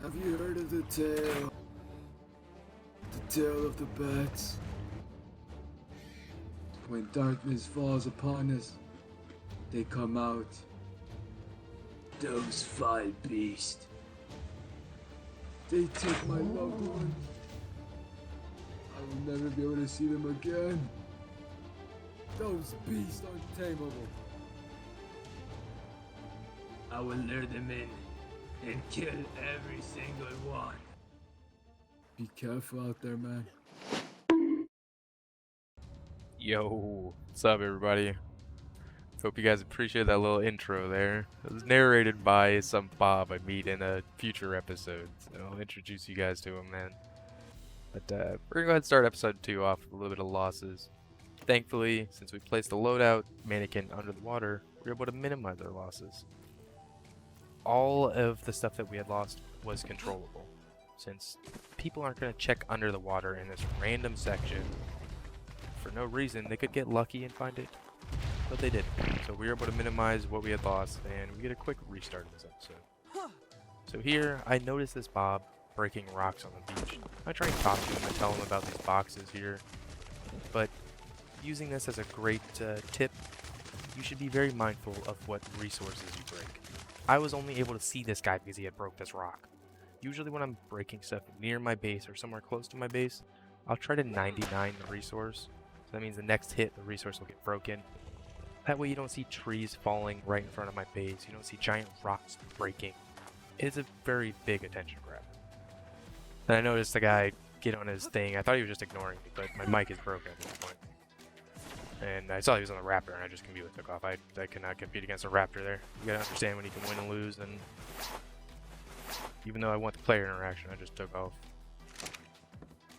Have you heard of the tale? The tale of the bats? When darkness falls upon us, they come out. Those vile beasts. They took my loved ones. I will never be able to see them again. Those beasts are tameable. I will lure them in and kill every single one. Be careful out there, man. Yo, what's up everybody? Hope you guys appreciate that little intro there. It was narrated by some Bob I meet in a future episode, so I'll introduce you guys to him, man. But we're gonna go ahead and start episode 2 off with a little bit of losses. Thankfully, since we placed the loadout mannequin under the water, we were able to minimize our losses. All of the stuff that we had lost was controllable, since people aren't gonna check under the water in this random section. For no reason, they could get lucky and find it, but they didn't. So we were able to minimize what we had lost, and we get a quick restart of this episode. So here, I noticed this Bob breaking rocks on the beach. I try and talk to him and tell him about these boxes here, but using this as a great tip, you should be very mindful of what resources you break. I was only able to see this guy because he had broke this rock. Usually when I'm breaking stuff near my base or somewhere close to my base, I'll try to 99 the resource. So that means the next hit, the resource will get broken. That way you don't see trees falling right in front of my base. You don't see giant rocks breaking. It's a very big attention grab. And I noticed the guy get on his thing. I thought he was just ignoring me, but my mic is broken at this point. And I saw he was on the raptor, and I just completely took off. I cannot compete against a raptor there. You gotta understand when you can win and lose, and even though I want the player interaction, I just took off.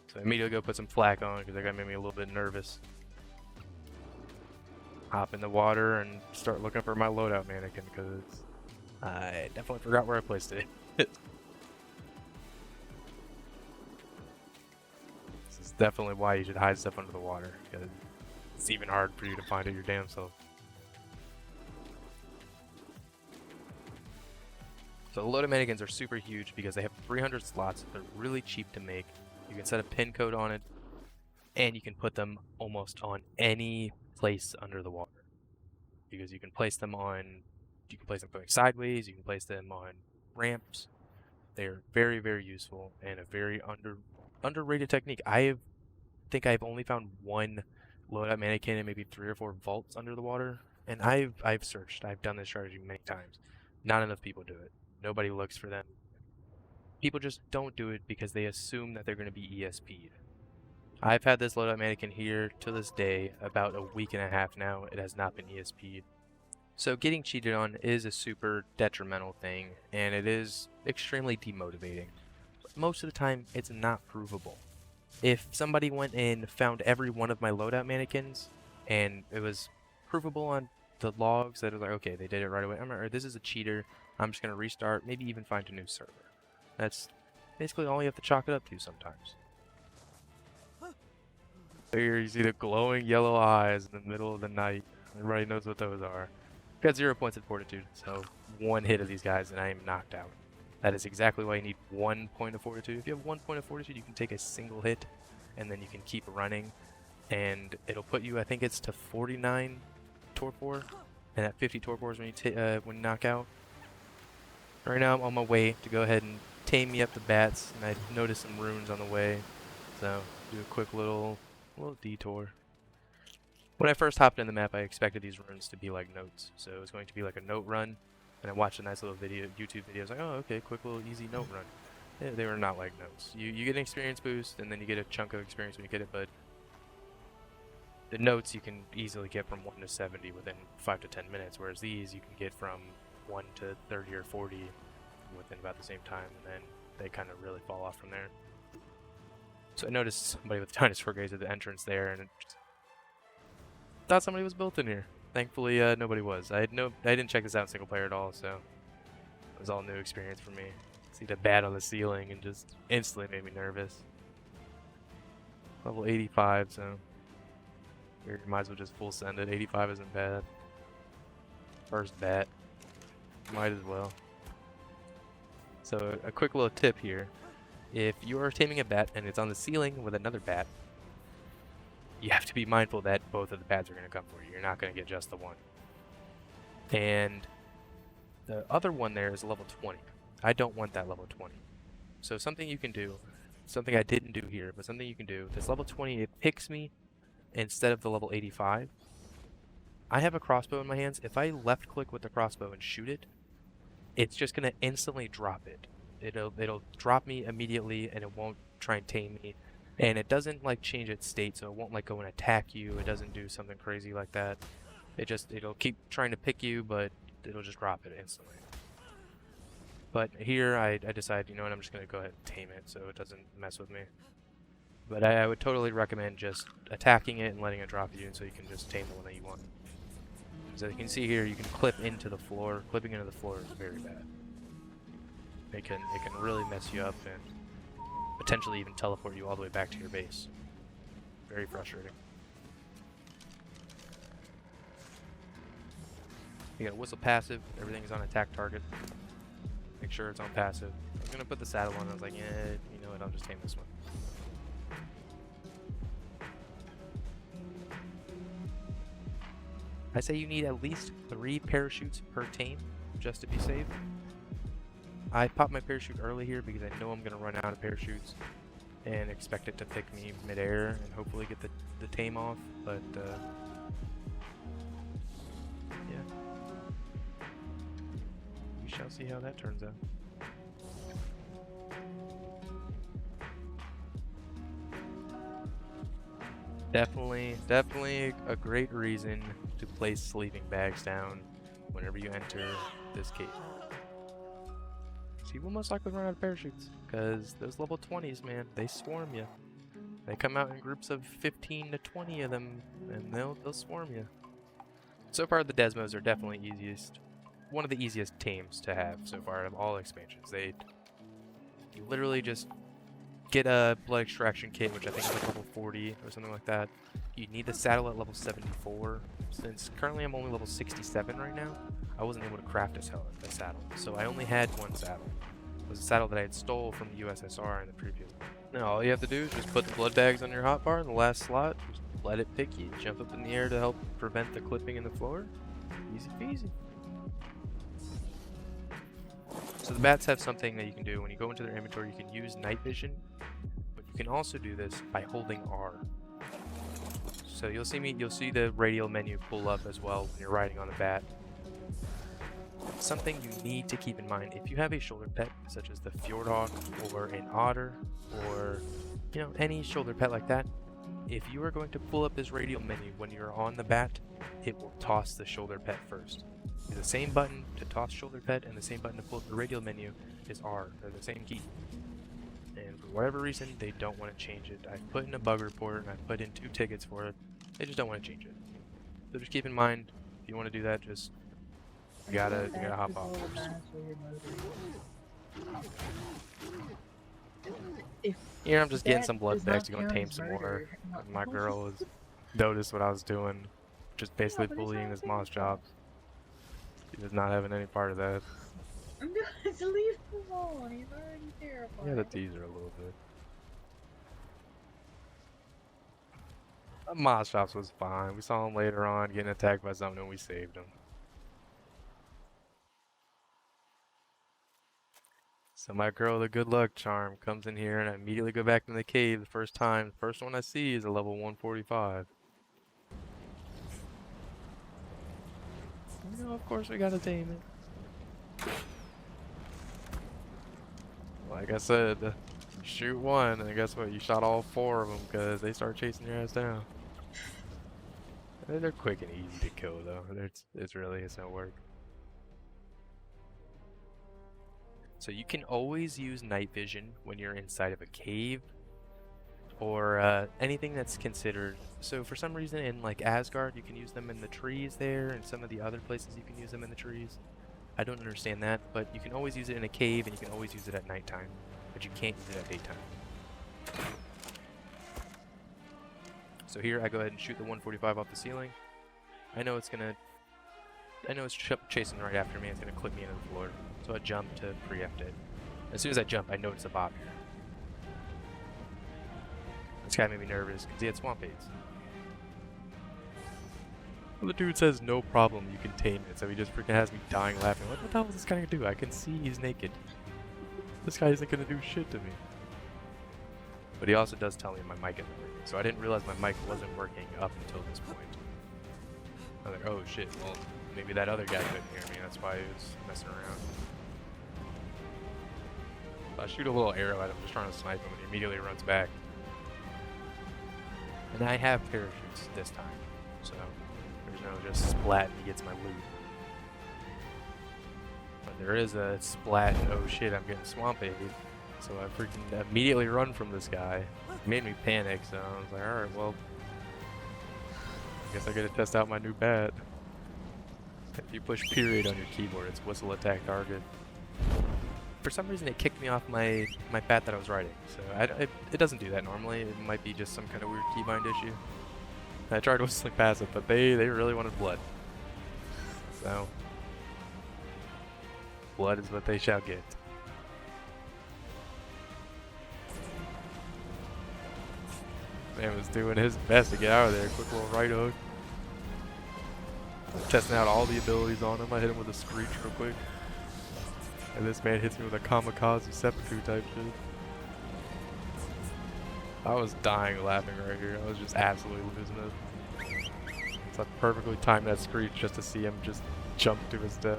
So I immediately go put some flak on, because that guy made me a little bit nervous. Hop in the water and start looking for my loadout mannequin, because I definitely forgot where I placed it. This is definitely why you should hide stuff under the water, because it's even hard for you to find it your damn self. So the loadout mannequins are super huge because they have 300 slots. They're really cheap to make. You can set a pin code on it, and you can put them almost on any place under the water. Because you can place them going sideways, you can place them on ramps. They're very, very useful and a very underrated technique. I think I've only found one loadout mannequin and maybe 3 or 4 vaults under the water, and I've searched. I've done this strategy many times. Not enough people do it. Nobody looks for them. People just don't do it because they assume that they're going to be ESP'd. I've had this loadout mannequin here to this day about a week and a half now. It has not been ESP'd. So getting cheated on is a super detrimental thing, and it is extremely demotivating. But most of the time, it's not provable. If somebody went and found every one of my loadout mannequins, and it was provable on the logs that it was like, okay, they did it right away. This is a cheater. I'm just going to restart, maybe even find a new server. That's basically all you have to chalk it up to sometimes. Here you see the glowing yellow eyes in the middle of the night. Everybody knows what those are. Got 0 points of fortitude, so one hit of these guys and I am knocked out. That is exactly why you need 1 point of fortitude. If you have 1 point of fortitude, you can take a single hit, and then you can keep running, and it'll put you, I think it's to 49 torpor, and at 50 torpors when you knock out. Right now I'm on my way to go ahead and tame me up the bats, and I noticed some runes on the way, so do a quick little detour. When I first hopped in the map, I expected these runes to be like notes, so it was going to be like a note run. And I watched a nice little YouTube video. I was like, oh, okay, quick little easy note run. They were not like notes. You get an experience boost, and then you get a chunk of experience when you get it, but the notes you can easily get from 1 to 70 within 5 to 10 minutes, whereas these you can get from 1 to 30 or 40 within about the same time, and then they kind of really fall off from there. So I noticed somebody with dinosaur gaze at the entrance there, and thought somebody was built in here. Thankfully, nobody was. I didn't check this out in single player at all, so it was all new experience for me. See the bat on the ceiling and just instantly made me nervous. Level 85, so you might as well just full send it. 85 isn't bad. First bat, might as well. So a quick little tip here. If you are taming a bat and it's on the ceiling with another bat, you have to be mindful that both of the bats are going to come for you. You're not going to get just the one. And the other one there is level 20. I don't want that level 20. So something you can do, something I didn't do here, but something you can do, this level 20, it picks me instead of the level 85. I have a crossbow in my hands. If I left click with the crossbow and shoot it, it's just going to instantly drop it. It'll drop me immediately, and it won't try and tame me. And it doesn't like change its state, so it won't like go and attack you. It doesn't do something crazy like that. It'll keep trying to pick you, but it'll just drop it instantly. But here I decided, you know what, I'm just going to go ahead and tame it so it doesn't mess with me. But I would totally recommend just attacking it and letting it drop you so you can just tame the one that you want. So you can see here, you can clip into the floor. Clipping into the floor is very bad. It can really mess you up and potentially even teleport you all the way back to your base. Very frustrating. You got a whistle passive, everything's on attack target. Make sure it's on passive. I was gonna put the saddle on, I was like, yeah, you know what, I'll just tame this one. I say you need at least 3 parachutes per tame just to be safe. I popped my parachute early here because I know I'm gonna run out of parachutes and expect it to pick me midair and hopefully get the tame off, but yeah. We shall see how that turns out. Definitely a great reason to place sleeping bags down whenever you enter this cave. So you will most likely run out of parachutes, because those level 20s, man, they swarm you. They come out in groups of 15 to 20 of them, and they'll swarm you. So far, the Desmos are definitely one of the easiest tames to have so far out of all expansions. You literally just get a blood extraction kit, which I think is like level 40 or something like that. You need the saddle at level 74. Since currently I'm only level 67 right now, I wasn't able to craft a saddle. So I only had one saddle. It was a saddle that I had stole from the USSR in the previous. Now all you have to do is just put the blood bags on your hotbar in the last slot. Just let it pick you. Jump up in the air to help prevent the clipping in the floor. Easy peasy. So the bats have something that you can do when you go into their inventory. You can use night vision, but you can also do this by holding R. So you'll see the radial menu pull up as well when you're riding on a bat. Something you need to keep in mind, if you have a shoulder pet such as the Fjordur or an otter or any shoulder pet like that, if you are going to pull up this radial menu when you're on the bat, it will toss the shoulder pet first. The same button to toss shoulder pet and the same button to pull up the radial menu is R. They're the same key. And for whatever reason, they don't want to change it. I've put in a bug report and I've put in 2 tickets for it. They just don't want to change it. So just keep in mind, if you want to do that, just you gotta hop off first. Here I'm just getting some blood bags to go and tame some more. My girl has noticed what I was doing, just basically bullying this moss job. She was not having any part of that. Just leave him alone. He's already terrified. Yeah, the tease her a little bit. The moss shops was fine. We saw him later on getting attacked by something and we saved him. So my girl, the good luck charm, comes in here and I immediately go back in the cave the first time. The first one I see is a level 145. Of course we gotta tame it. Like I said, you shoot one and guess what? You shot all 4 of them because they start chasing your ass down. They're quick and easy to kill though. It's no work. So you can always use night vision when you're inside of a cave or anything that's considered. So for some reason in like Asgard you can use them in the trees there, and some of the other places you can use them in the trees. I don't understand that, but you can always use it in a cave and you can always use it at nighttime, but you can't use it at daytime. So here I go ahead and shoot the 145 off the ceiling. I know it's chasing right after me. It's gonna clip me into the floor, so I jump to preempt it. As soon as I jump, I notice a Bob here. This guy made me nervous because he had swamp aids. Well, the dude says no problem, you can tame it, so he just freaking has me dying laughing. What the hell is this guy gonna do? I can see he's naked. This guy isn't gonna do shit to me. But he also does tell me my mic isn't working, so I didn't realize my mic wasn't working up until this point. I was like, oh shit, well, maybe that other guy couldn't hear me, that's why he was messing around. So I shoot a little arrow at him, just trying to snipe him, and he immediately runs back. And I have parachutes this time, so there's no just splat and he gets my loot. But there is a splat, oh shit, I'm getting swamp aid. So I freaking immediately run from this guy. It made me panic, so I was like, alright, well, I guess I gotta test out my new bat. If you push period on your keyboard, it's whistle attack target. For some reason it kicked me off my bat that I was riding, so it doesn't do that normally. It might be just some kind of weird keybind issue. I tried whistling past it, but they really wanted blood. So, blood is what they shall get. Man was doing his best to get out of there. Quick little right hook. Testing out all the abilities on him. I hit him with a screech real quick. And this man hits me with a kamikaze seppuku type shit. I was dying laughing right here. I was just absolutely losing it. So I perfectly timed that screech just to see him just jump to his death.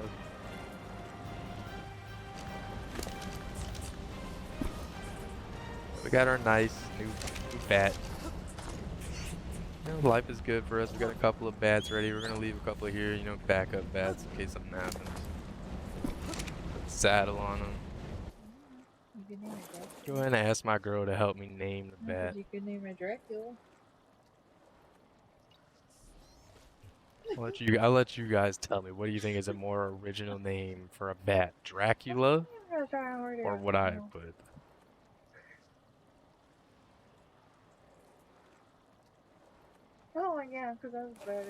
We got our nice new bat. You know, life is good for us. We got a couple of bats ready. We're gonna leave a couple here, you know, backup bats in case something happens. Put the saddle on them. You can name it Dracula. Go ahead and ask my girl to help me name the bat. You could name it Dracula. I'll let you guys tell me. What do you think is a more original name for a bat? Dracula or what I put? Oh yeah, because that was better.